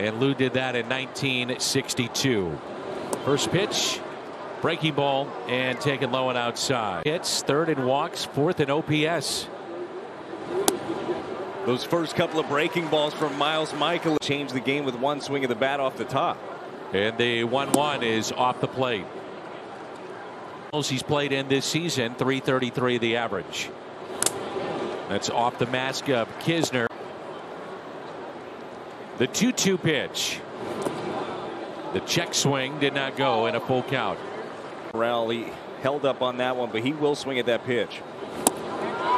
And Lou did that in 1962. First pitch, breaking ball, and taken low and outside. Hits, third in walks, fourth in OPS. Those first couple of breaking balls from Miles Mikolas changed the game with one swing of the bat off the top. And the 1-1 is off the plate. He's played in this season, .333 the average. That's off the mask of Kisner. The 2-2 pitch. The check swing did not go in a full count. He held up on that one, but he will swing at that pitch.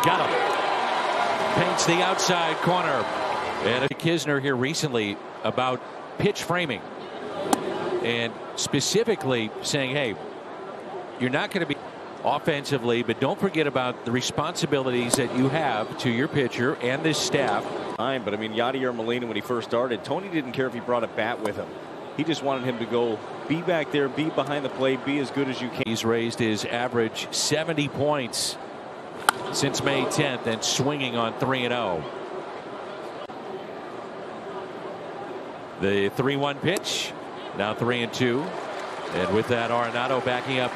Got him. Paints the outside corner. And Kisner here recently about pitch framing. And specifically saying, hey, you're not going to be offensively, but don't forget about the responsibilities that you have to your pitcher and this staff. But I mean, Yadier Molina, when he first started, Tony didn't care if he brought a bat with him. He just wanted him to go be back there, be behind the plate, be as good as you can. He's raised his average 70 points since May 10th and swinging on 3-0. The 3-1 pitch, now 3-2. And with that, Arenado backing up,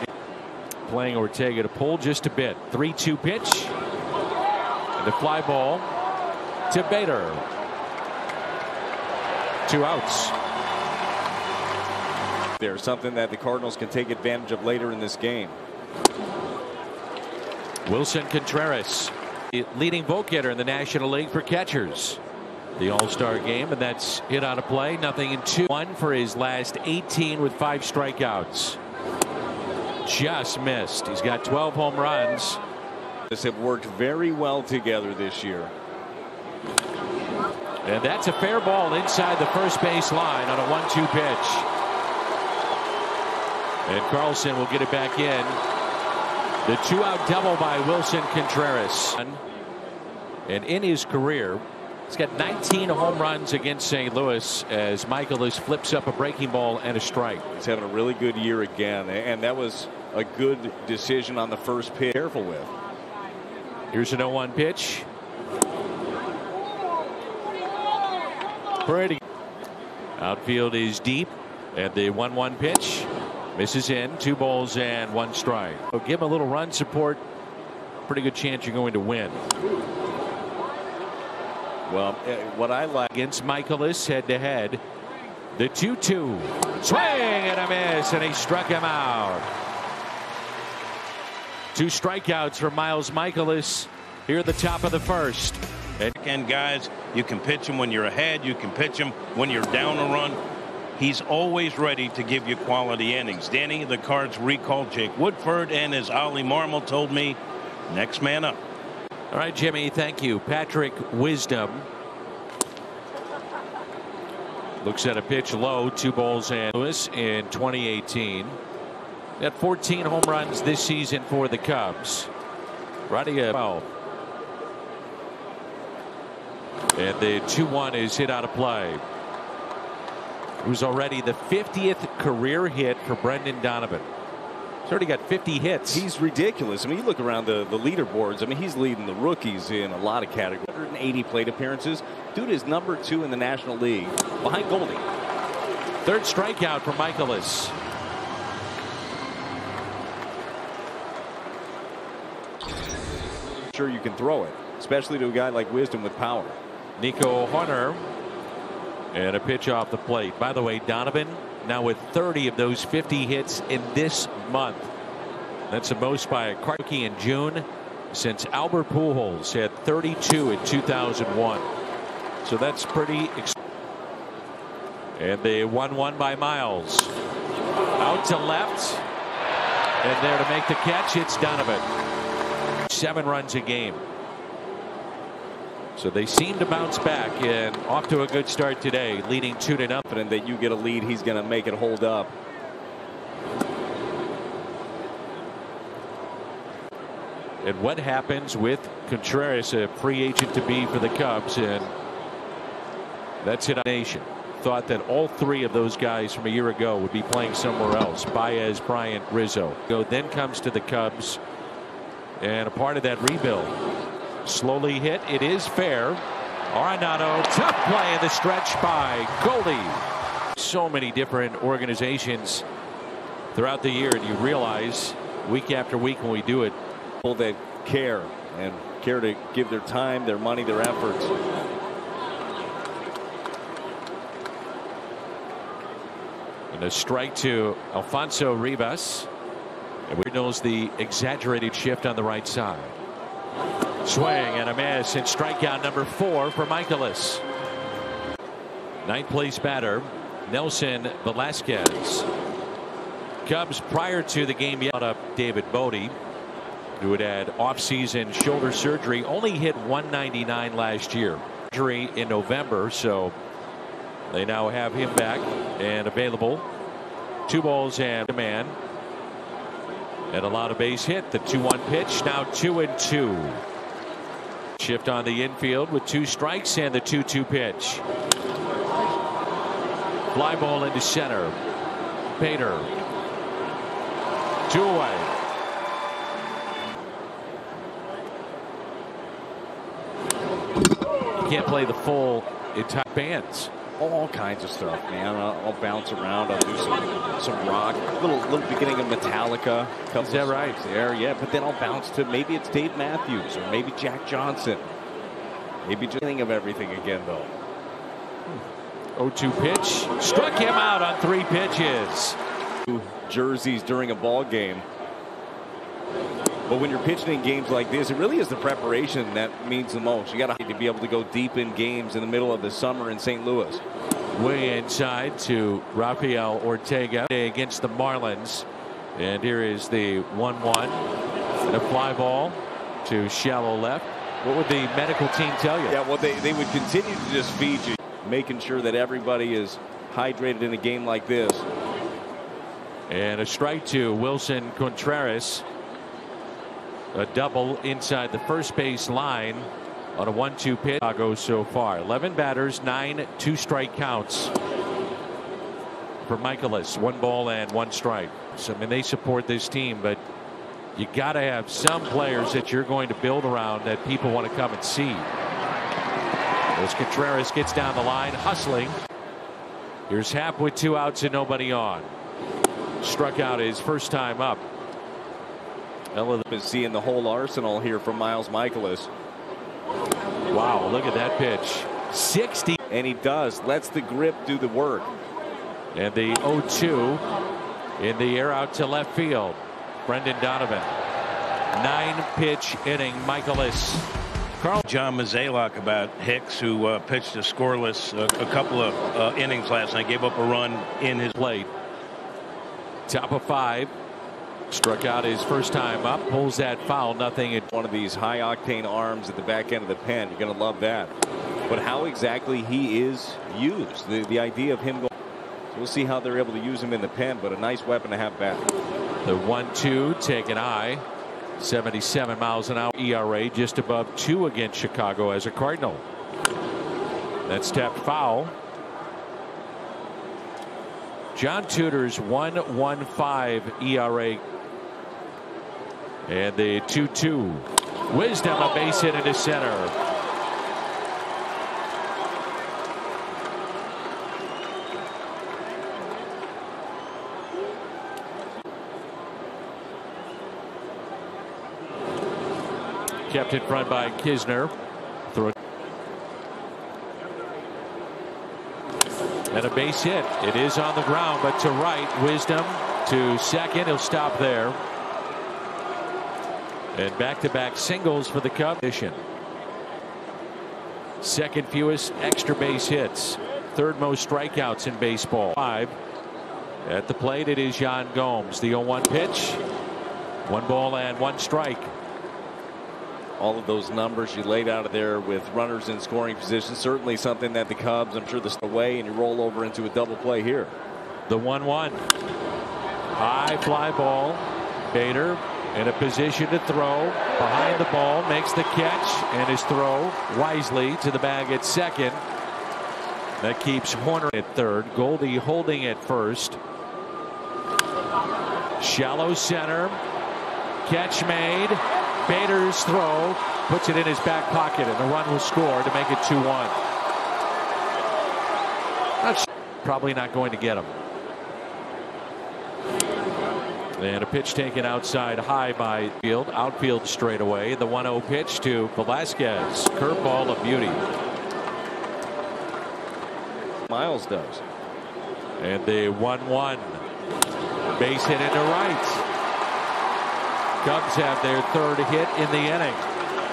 playing Ortega to pull just a bit. 3-2 pitch. And the fly ball to Bader. 2 outs. There's something that the Cardinals can take advantage of later in this game. Wilson Contreras, leading vote getter in the National League for catchers. The All-Star game, and that's hit out of play. Nothing in 2-1 for his last 18 with 5 strikeouts. Just missed. He's got 12 home runs. This have worked very well together this year. And that's a fair ball inside the first base line on a 1-2 pitch. And Carlson will get it back in. The 2-out double by Wilson Contreras. And in his career, he's got 19 home runs against St. Louis as Mikolas flips up a breaking ball and a strike. He's having a really good year again, and that was a good decision on the first pitch. Careful with. Here's an 0-1 pitch. Pretty. Outfield is deep, and the 1-1 pitch misses in. 2 balls and 1 strike. So give him a little run support. Pretty good chance you're going to win. Well, what I like against Mikolas head to head. The 2-2 swing and a miss, and he struck him out. 2 strikeouts for Miles Mikolas here at the top of the first. And guys, you can pitch him when you're ahead. You can pitch him when you're down a run. He's always ready to give you quality innings. Danny, the Cards recalled Jake Woodford, and as Ollie Marmol told me, next man up. All right, Jimmy, thank you. Patrick Wisdom looks at a pitch low, 2 balls and Lewis in 2018. Got 14 home runs this season for the Cubs. Riding a 12. And the 2-1 is hit out of play. It was already the 50th career hit for Brendan Donovan. He's already got 50 hits. He's ridiculous. I mean, you look around the leaderboards. I mean, he's leading the rookies in a lot of categories. 180 plate appearances. Dude is number 2 in the National League, behind Goldie. 3rd strikeout for Mikolas. Sure, you can throw it, especially to a guy like Wisdom with power. Nico Horner, and a pitch off the plate. By the way, Donovan now with 30 of those 50 hits in this month. That's the most by a rookie in June since Albert Pujols had 32 in 2001. So that's pretty. And the 1-1 by Miles. Out to left. And there to make the catch, it's Donovan. 7 runs a game. So they seem to bounce back and off to a good start today, leading 2-0. Confident that you get a lead, he's going to make it hold up. And what happens with Contreras, a free agent to be for the Cubs, and that's it. Nation thought that all 3 of those guys from a year ago would be playing somewhere else. Baez, Bryant, Rizzo. Then comes to the Cubs, and a part of that rebuild. Slowly hit. It is fair. Arenado, tough play in the stretch by Goldie. So many different organizations throughout the year, and you realize week after week when we do it, people that care to give their time, their money, their efforts. And a strike to Alfonso Rivas. And we knows the exaggerated shift on the right side. Swing and a miss, and strikeout number 4 for Mikolas. Ninth place batter, Nelson Velasquez. Cubs prior to the game brought up David Bodie, who had had off-season shoulder surgery, only hit 199 last year. Injury in November, so they now have him back and available. 2 balls and a man. And a lot of base hit. The 2-1 pitch, now 2-2. Shift on the infield with 2 strikes and the 2-2 pitch. Fly ball into center. Bader. 2 away. You can't play the full entire bands. All kinds of stuff, man. I'll bounce around. I'll do some rock. Little beginning of Metallica. Is that right? There, yeah. But then I'll bounce to maybe it's Dave Matthews or maybe Jack Johnson. Maybe just beginning of everything again, though. 0-2 pitch. Struck him out on 3 pitches. Jerseys during a ball game. But when you're pitching in games like this, it really is the preparation that means the most. You got to be able to go deep in games in the middle of the summer in St. Louis. Way inside to Rafael Ortega against the Marlins. And here is the 1-1. And a fly ball to shallow left. What would the medical team tell you? Yeah, well, they would continue to just feed you, making sure that everybody is hydrated in a game like this. And a strike to Wilson Contreras. A double inside the first base line on a 1-2 pitch. Chicago so far. 11 batters, 9 2-strike counts for Mikolas. 1 ball and 1 strike. So, I mean, they support this team, but you got to have some players that you're going to build around that people want to come and see. As Contreras gets down the line, hustling. Here's Happ with 2 outs and nobody on. Struck out his first time up. Been seeing the whole arsenal here from Miles Mikolas. Wow, look at that pitch. 60. And he does. Lets the grip do the work. And the 0-2 in the air out to left field. Brendan Donovan. 9-pitch inning. Mikolas. John Mozeliak about Hicks, who pitched a scoreless a couple of innings last night. Gave up a run in his plate. Top of 5. Struck out his first time up, pulls that foul, nothing. One of these high octane arms at the back end of the pen. You're going to love that. But how exactly he is used, the idea of him going. So we'll see how they're able to use him in the pen, but a nice weapon to have back. The 1-2 taken high. 77 miles an hour ERA, just above 2 against Chicago as a Cardinal. That's tapped foul. John Tudor's 1.15 ERA. And the 2-2. Wisdom, a base hit into center. Kept in front by Kisner. Throw it. And a base hit. It is on the ground, but to right. Wisdom to second. He'll stop there. And back-to-back singles for the Cubs. Second fewest extra base hits. Third most strikeouts in baseball. 5. At the plate, it is Yan Gomes. The 0-1 pitch. 1 ball and 1 strike. All of those numbers you laid out of there with runners in scoring position. Certainly something that the Cubs, I'm sure, this away, and you roll over into a double play here. The 1-1. High fly ball. Bader in a position to throw. Behind the ball. Makes the catch. And his throw wisely to the bag at second. That keeps Horner at third. Goldie holding at first. Shallow center. Catch made. Bader's throw puts it in his back pocket, and the run will score to make it 2-1. Probably not going to get him. And a pitch taken outside high by field. Outfield straight away. The 1-0 pitch to Velasquez. Curveball of beauty. Miles does. And the 1-1. Base hit into right. Cubs have their third hit in the inning.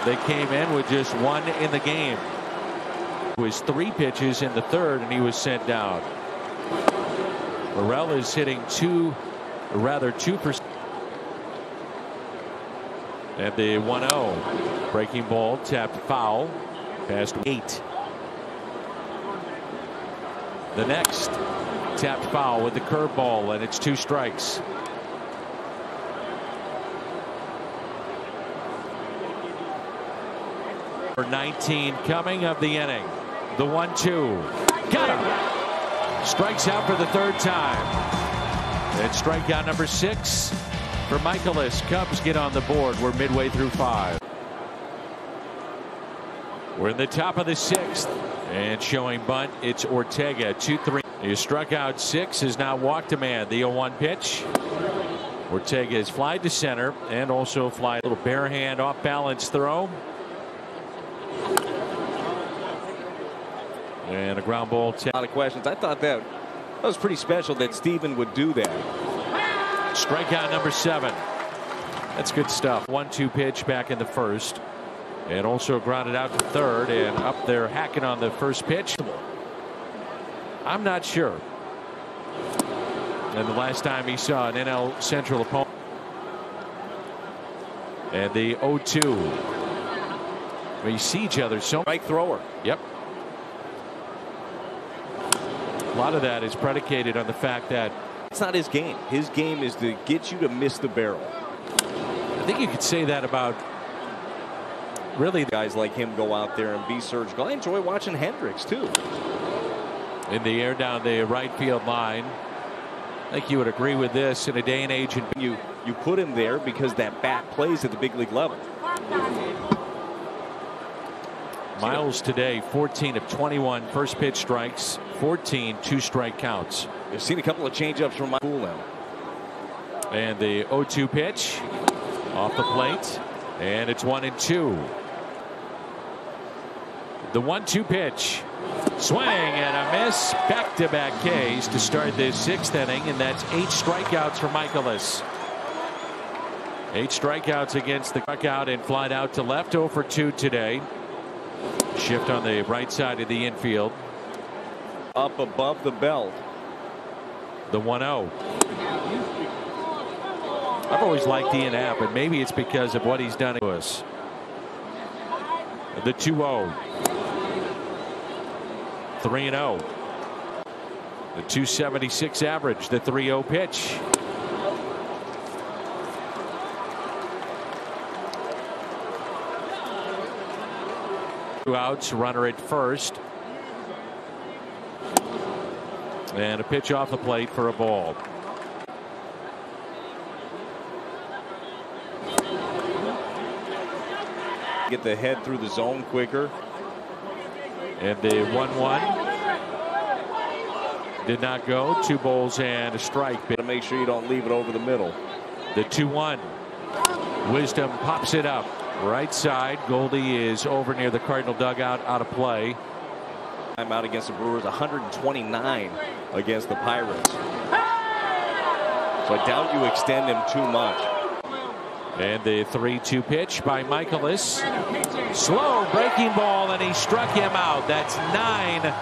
They came in with just one in the game. It was 3 pitches in the third, and he was sent down. Morel is hitting 2%. And the 1-0. Breaking ball tapped foul. Past 8. The next tapped foul with the curveball, and it's 2 strikes. For 19 coming of the inning. The 1-2. Got him. Strikes out for the 3rd time. And strikeout number 6 for Mikolas. Cubs get on the board. We're midway through 5. We're in the top of the 6th. And showing bunt, it's Ortega. 2-3. He struck out 6, has now walked a man. The 0-1 pitch. Ortega is fly to center and also fly. A little bare hand off balance throw. And a ground ball. A lot of questions. I thought that was pretty special that Steven would do that. Strikeout number 7. That's good stuff. 1-2 pitch back in the first. And also grounded out to third, and up there hacking on the first pitch. I'm not sure. And the last time he saw an NL Central opponent. And the 0-2. We see each other so much. Strike thrower. Yep. A lot of that is predicated on the fact that it's not his game. His game is to get you to miss the barrel. I think you could say that about really guys like him go out there and be surgical. I enjoy watching Hendricks too. In the air down the right field line. I think you would agree with this in a day and age. And you put him there because that bat plays at the big league level. Miles today 14 of 21 first pitch strikes, 14 2-strike counts. You've seen a couple of changeups from Michael now. And the 0-2 pitch off the plate, and it's 1-2. The 1-2 pitch, swing and a miss. Back-to-back Ks to start this 6th inning, and that's 8 strikeouts for Mikolas. 8 strikeouts against the strikeout and flied out to left. 0 for 2 today. Shift on the right side of the infield. Up above the belt. The 1-0. I've always liked Ian Happ, but maybe it's because of what he's done to us. The 2-0. 3-0. The 276 average. The 3-0 pitch. Two outs, runner at first. And a pitch off the plate for a ball. Get the head through the zone quicker. And the 1-1 did not go. 2 balls and a strike. To make sure you don't leave it over the middle. The 2-1. Wisdom pops it up. Right side. Goldie is over near the Cardinal dugout, out of play. I'm out against the Brewers, 129 against the Pirates. So I doubt you extend him too much. And the 3-2 pitch by Mikolas. Slow breaking ball, and he struck him out. That's 9.